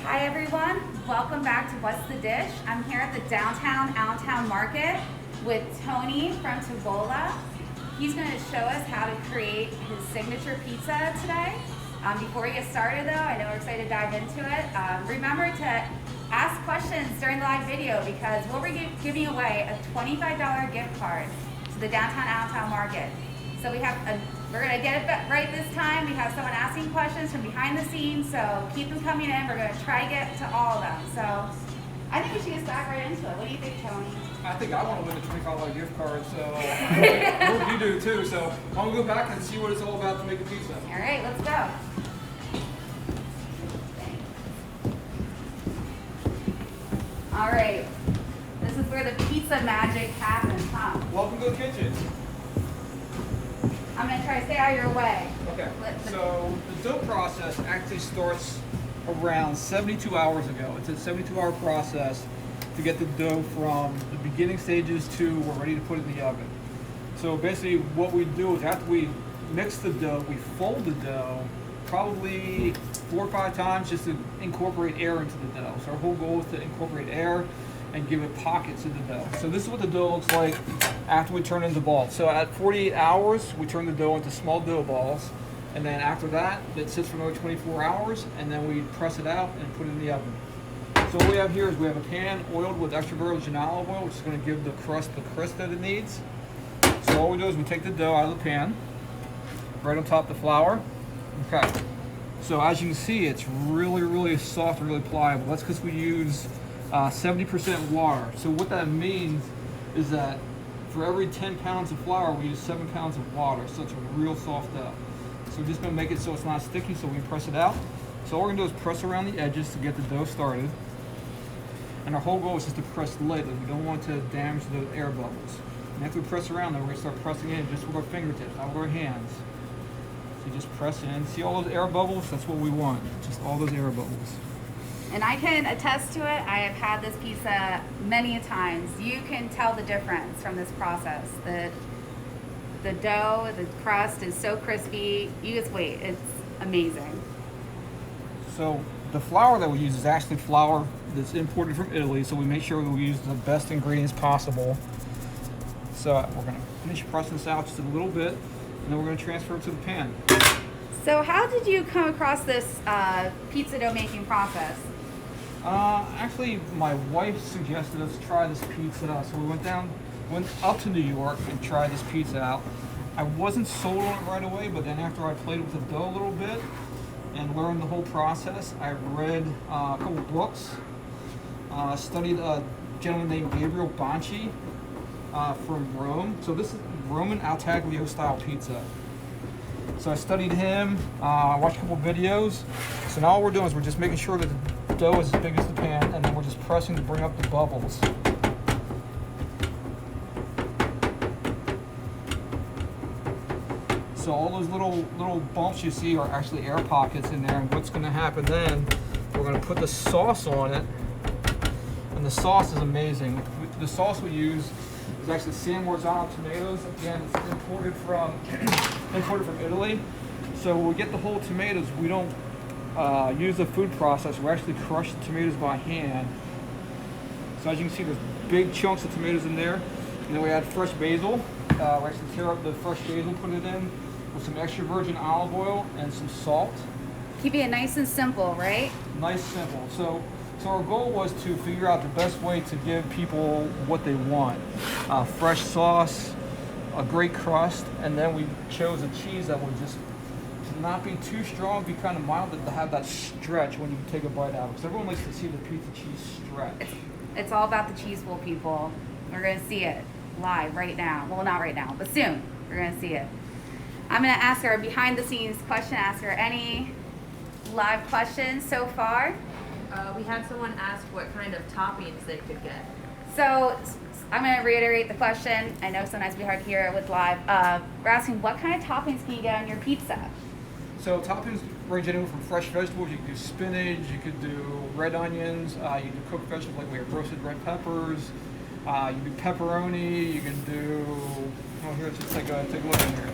Hi everyone, welcome back to What's the Dish. I'm here at the downtown Allentown Market with Tony from Tavola. He's going to show us how to create his signature pizza today. Before we get started though, I know we're excited to dive into it. Remember to ask questions during the live video because we'll be giving away a $25 gift card to the downtown Allentown Market. So we're going to get it right this time. We have someone asking questions from behind the scenes, so keep them coming in. We're going to try to get to all of them. So I think we should get back right into it. What do you think, Tony? I think I want to win a $25 gift card, so I hope you do too. So I'm going to go back and see what it's all about to make a pizza. All right, let's go. All right, this is where the pizza magic happens, huh? Welcome to the kitchen. I'm going to try to stay out of your way. Okay, so the dough process actually starts around 72 hours ago. It's a 72-hour process to get the dough from the beginning stages to we're ready to put it in the oven. So basically what we do is after we mix the dough, we fold the dough probably 4 or 5 times just to incorporate air into the dough. So our whole goal is to incorporate air and give it pockets in the dough. So this is what the dough looks like after we turn it into balls. So at 48 hours, we turn the dough into small dough balls. And then after that, it sits for another 24 hours, and then we press it out and put it in the oven. So what we have here is we have a pan oiled with extra virgin olive oil, which is gonna give the crust the crisp that it needs. So all we do is we take the dough out of the pan, right on top of the flour. Okay. So as you can see, it's really soft and really pliable. That's because we use 70% water. So what that means is that for every 10 pounds of flour, we use 7 pounds of water. So it's a real soft dough. So we're just gonna make it so it's not sticky, so we can press it out. So all we're gonna do is press around the edges to get the dough started. And our whole goal is just to press lightly. We don't want to damage the air bubbles. And after we press around, then we're gonna start pressing in just with our fingertips, not with our hands. So just press in. See all those air bubbles? That's what we want. Just all those air bubbles. And I can attest to it. I have had this pizza many a times. You can tell the difference from this process. The dough, the crust is so crispy. You just wait. It's amazing. So the flour that we use is actually flour that's imported from Italy. So we make sure we use the best ingredients possible. So we're gonna finish pressing this out just a little bit, and then we're gonna transfer it to the pan. So how did you come across this pizza dough making process? Actually, my wife suggested us try this pizza, so we went up to New York and tried this pizza out. I wasn't sold on it right away, but then after I played with the dough a little bit and learned the whole process, I read a couple books, studied a gentleman named Gabriel Banci from Rome. So this is Roman Altaglio style pizza. So I studied him, watched a couple videos. So now all we're doing is we're just making sure that the dough is as big as the pan, and then we're just pressing to bring up the bubbles. So all those little bumps you see are actually air pockets in there, and what's gonna happen then, we're gonna put the sauce on it, and the sauce is amazing. The sauce we use is actually San Marzano tomatoes. Again, it's imported from Italy. So when we get the whole tomatoes, we don't use the food processor. We actually crush the tomatoes by hand. So as you can see, there's big chunks of tomatoes in there. And then we add fresh basil. We actually tear up the fresh basil, put it in with some extra virgin olive oil and some salt. Keeping it nice and simple, right? Nice, simple. So our goal was to figure out the best way to give people what they want. Fresh sauce, a great crust, and then we chose a cheese that would just not be too strong, be kind of mild, but to have that stretch when you take a bite out. Because everyone likes to see the pizza cheese stretch. It's all about the cheese pool, people. We're going to see it live right now. Well, not right now, but soon. We're going to see it. I'm going to ask our behind the scenes question asker any live questions so far. We had someone ask what kind of toppings they could get. So I'm going to reiterate the question. I know sometimes it'd be hard to hear it with live. We're asking what kind of toppings can you get on your pizza? So toppings range anywhere from fresh vegetables. You could do spinach, you could do red onions, you can do cooked vegetables like we have roasted red peppers, you can do pepperoni, you can do, oh here, let's take a look in here.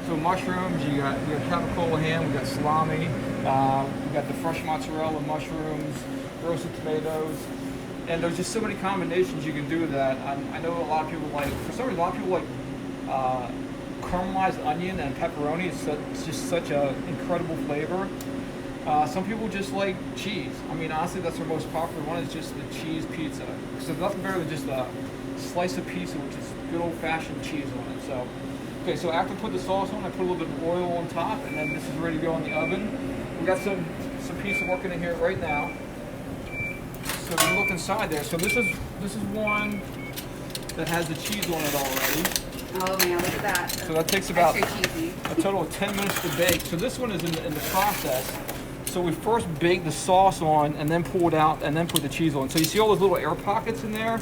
So mushrooms, we got capicola ham, we got salami, we got the fresh mozzarella, mushrooms, roasted tomatoes, and there's just so many combinations you can do that. I know a lot of people like, for some reason, a lot of people like caramelized onion and pepperoni. It's just such an incredible flavor. Some people just like cheese. I mean, honestly, that's our most popular one, is just the cheese pizza. So there's nothing better than just a slice of pizza, which is good old-fashioned cheese on it. So, okay, so after I put the sauce on, I put a little bit of oil on top, and then this is ready to go in the oven. We got some pizza working in here right now. So if you look inside there, so this is one that has the cheese on it already. Oh man, look at that. So that takes about Extra cheesy. a total of 10 minutes to bake. So this one is in the process. So we first bake the sauce on, and then pull it out, and then put the cheese on. So you see all those little air pockets in there?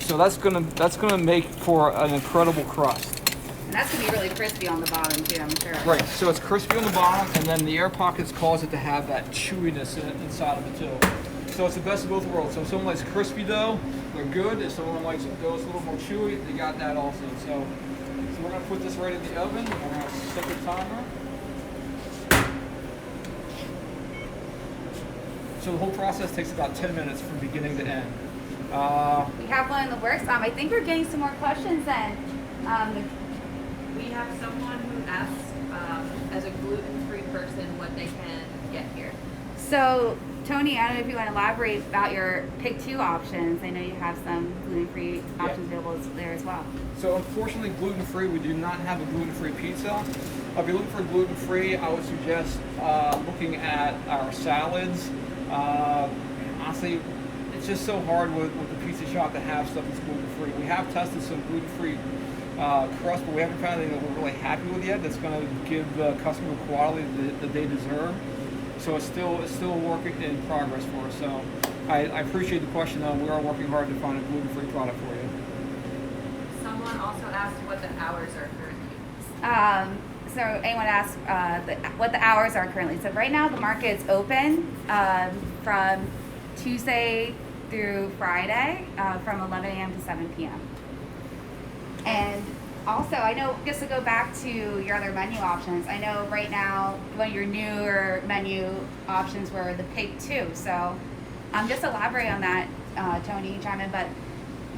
So that's gonna make for an incredible crust. And that's gonna be really crispy on the bottom too, I'm sure. Right, so it's crispy on the bottom, and then the air pockets cause it to have that chewiness inside of it too. So it's the best of both worlds. So if someone likes crispy dough, they're good. If someone likes dough that's a little more chewy, they got that also. So we're gonna put this right in the oven, and we're gonna set the timer. So the whole process takes about 10 minutes from beginning to end. We have one in the works. I think we're getting some more questions then. We have someone who asks, as a gluten-free person, what they can get here. So, Tony, I don't know if you want to elaborate about your pick two options. I know you have some gluten-free options available there as well. So unfortunately, gluten-free, we do not have a gluten-free pizza. If you're looking for gluten-free, I would suggest looking at our salads. Honestly, it's just so hard with the pizza shop to have stuff that's gluten-free. We have tested some gluten-free crust, but we haven't found anything that we're really happy with yet that's going to give the customer the quality that they deserve. So it's still a work in progress for us. So I appreciate the question, though. We are working hard to find a gluten-free product for you. Someone also asked what the hours are currently. So anyone asked what the hours are currently. So right now the market is open from Tuesday through Friday from 11 a.m. to 7 p.m. And also, I know, just to go back to your other menu options, I know right now one of your newer menu options were the pick two. So just elaborate on that, Tony, chime in, but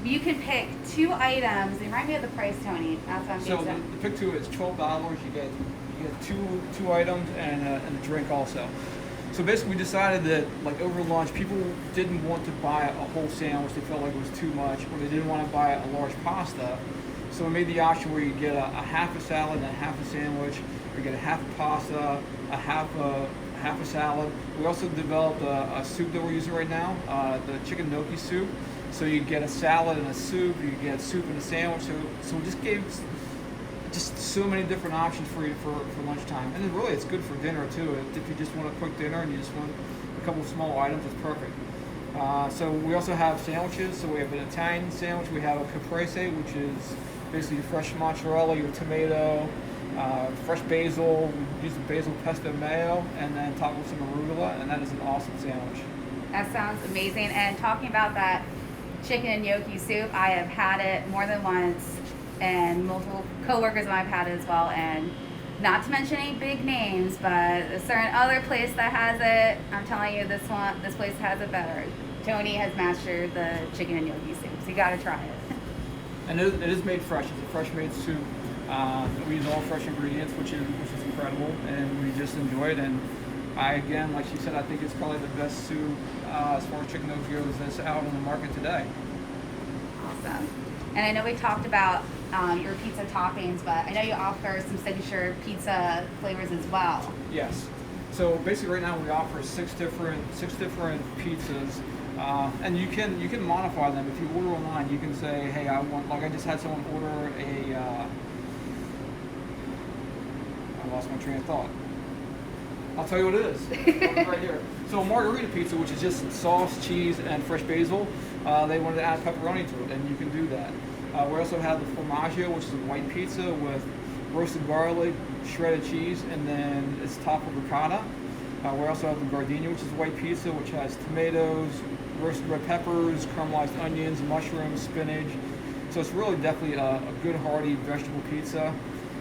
you can pick 2 items. Remind me of the price, Tony. That's what I'm So saying. the pick two is $12. You get two items and a drink also. So basically, we decided that, like, over lunch, people didn't want to buy a whole sandwich. They felt like it was too much, or they didn't want to buy a large pasta. So we made the option where you get a half a salad and a half a sandwich, or you get a half a pasta, a half a salad. We also developed a soup that we're using right now, the chicken gnocchi soup. So you get a salad and a soup, you get soup and a sandwich. So we just gave just so many different options for you for lunchtime. And then really, it's good for dinner too. If you just want a quick dinner and you just want a couple of small items, it's perfect. So we also have sandwiches. So we have an Italian sandwich. We have a caprese, which is basically your fresh mozzarella, your tomato, fresh basil. We use the basil pesto mayo, and then top with some arugula, and that is an awesome sandwich. That sounds amazing. And talking about that chicken and gnocchi soup, I have had it more than once, and multiple coworkers and I've had it as well. And not to mention any big names, but a certain other place that has it, I'm telling you, this place has it better. Tony has mastered the chicken and gnocchi soup, so you got to try it. And it is made fresh. It's a fresh made soup. We use all fresh ingredients, which is incredible, and we just enjoy it. And again, like she said, I think it's probably the best soup as far as chicken gnocchi goes that's out on the market today. Awesome. And I know we talked about your pizza toppings, but I know you offer some signature pizza flavors as well. Yes. So basically, right now we offer six different pizzas, and you can modify them. If you order online, you can say, hey, I want, like I just had someone order I lost my train of thought. I'll tell you what it is. It's right here. So margarita pizza, which is just sauce, cheese, and fresh basil. They wanted to add pepperoni to it, and you can do that. We also have the formaggio, which is a white pizza with roasted garlic, shredded cheese, and then it's topped with ricotta. We also have the gardenia, which is a white pizza, which has tomatoes, roasted red peppers, caramelized onions, mushrooms, spinach. So it's really definitely a good hearty vegetable pizza.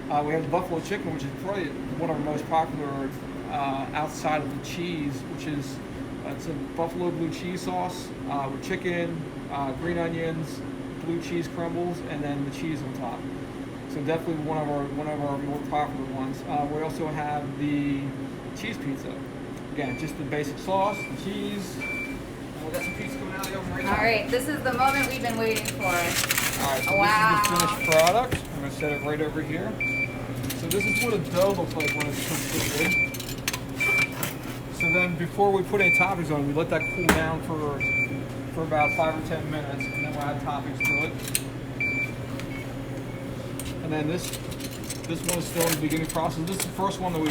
We have the buffalo chicken, which is probably one of our most popular outside of the cheese, which is it's a buffalo blue cheese sauce with chicken, green onions, blue cheese crumbles, and then the cheese on top. So definitely one of our more popular ones. We also have the cheese pizza. Again, just the basic sauce, the cheese. And we got some pizza coming out of the oven right now. All right, this is the moment we've been waiting for. All right, so Wow. this is the finished product. I'm gonna set it right over here. So this is what a dough looks like when it's completed. So then before we put any toppings on, we let that cool down for about 5 or 10 minutes, and then we'll add toppings to it. And then this one is still in the beginning process. This is the first one that we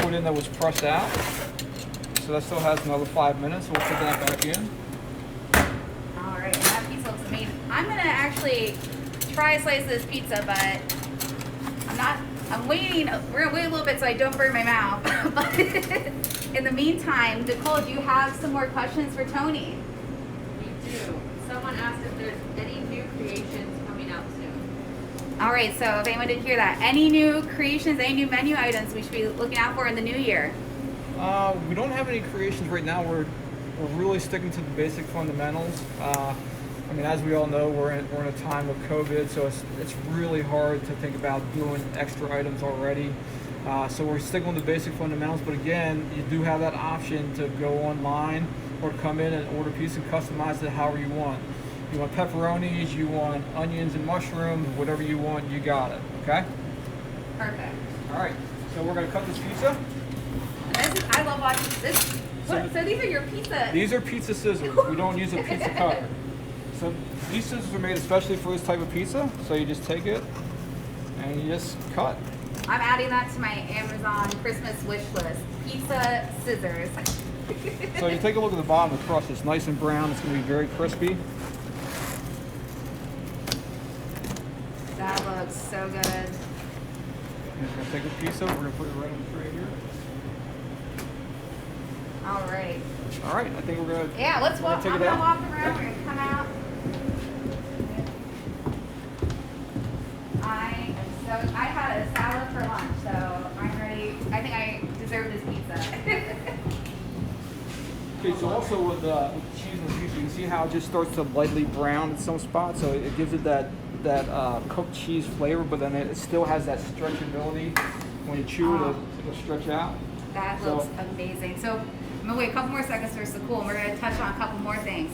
put in that was pressed out. So that still has another 5 minutes. We'll put that back in. All right, and that pizza looks amazing. I'm gonna actually try a slice of this pizza, but I'm waiting. We're gonna wait a little bit so I don't burn my mouth. But in the meantime, Nicole, do you have some more questions for Tony? We do. Someone asked if there's any new creations coming out soon. All right, so if anyone didn't hear that, any new creations, any new menu items we should be looking out for in the new year? We don't have any creations right now. We're really sticking to the basic fundamentals. I mean, as we all know, we're in a time of COVID, so it's really hard to think about doing extra items already. So we're sticking with the basic fundamentals, but again, you do have that option to go online or come in and order a piece and customize it however you want. You want pepperonis, you want onions and mushrooms, whatever you want, you got it, okay? Perfect. All right, so we're gonna cut this pizza. I love watching this. So these are your pizza. These are pizza scissors. We don't use a pizza cutter. So these scissors are made especially for this type of pizza. So you just take it and you just cut. I'm adding that to my Amazon Christmas wish list. Pizza scissors. So you take a look at the bottom of the crust. It's nice and brown. It's going to be very crispy. That looks so good. And it's going to take a piece of it. We're going to put it right on the tray here. All right. All right. I think we're going to. Yeah, let's walk. Take I'm it gonna out. walk around. We're gonna come out. I had a salad for lunch, so I'm ready. I think I deserve this pizza. Okay, so also with the cheese and the pizza, you can see how it just starts to lightly brown in some spots. So it gives it that cooked cheese flavor, but then it still has that stretchability. When you chew it, it'll stretch out. That looks amazing. So I'm gonna wait a couple more seconds for Sakul, and we're gonna touch on a couple more things.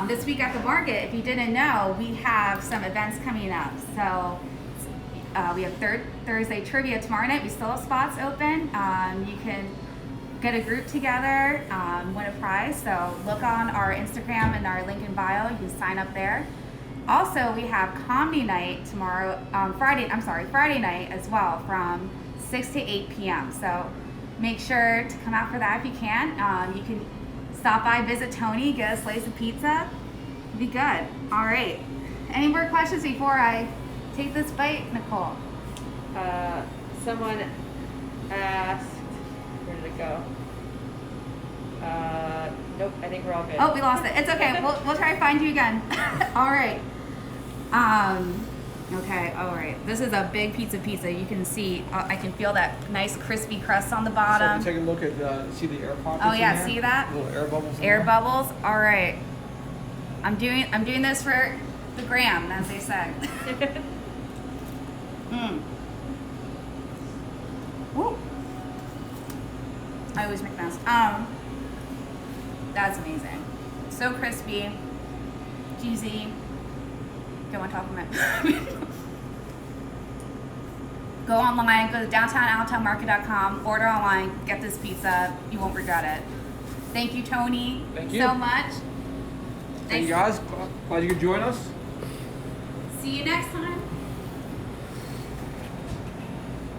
This week at the market, if you didn't know, we have some events coming up. So we have Thursday trivia tomorrow night. We still have spots open. You can get a group together, win a prize. So look on our Instagram and our link in bio. You can sign up there. Also, we have comedy night tomorrow, Friday night as well, from 6 to 8 p.m. So make sure to come out for that if you can. You can stop by, visit Tony, get a slice of pizza. It'd be good. All right. Any more questions before I take this bite, Nicole? Someone asked, where did it go? Nope, I think we're all good. Oh, we lost it. It's okay. We'll try to find you again. All right. Okay. All right. This is a big pizza. You can see. I can feel that nice crispy crust on the So bottom. if you take a look at see the air pockets. Oh yeah, in there? see that? Little air bubbles. in Air there. bubbles. All right. I'm doing this for the gram, as they say. Woo. I always make mess. That's amazing. So crispy, juicy. Go on top of it. Go online, go to downtownallentownmarket.com, order online, get this pizza. You won't regret it. Thank you, Tony. Thank you. So much. Thank you guys. Glad you could join us. See you next time.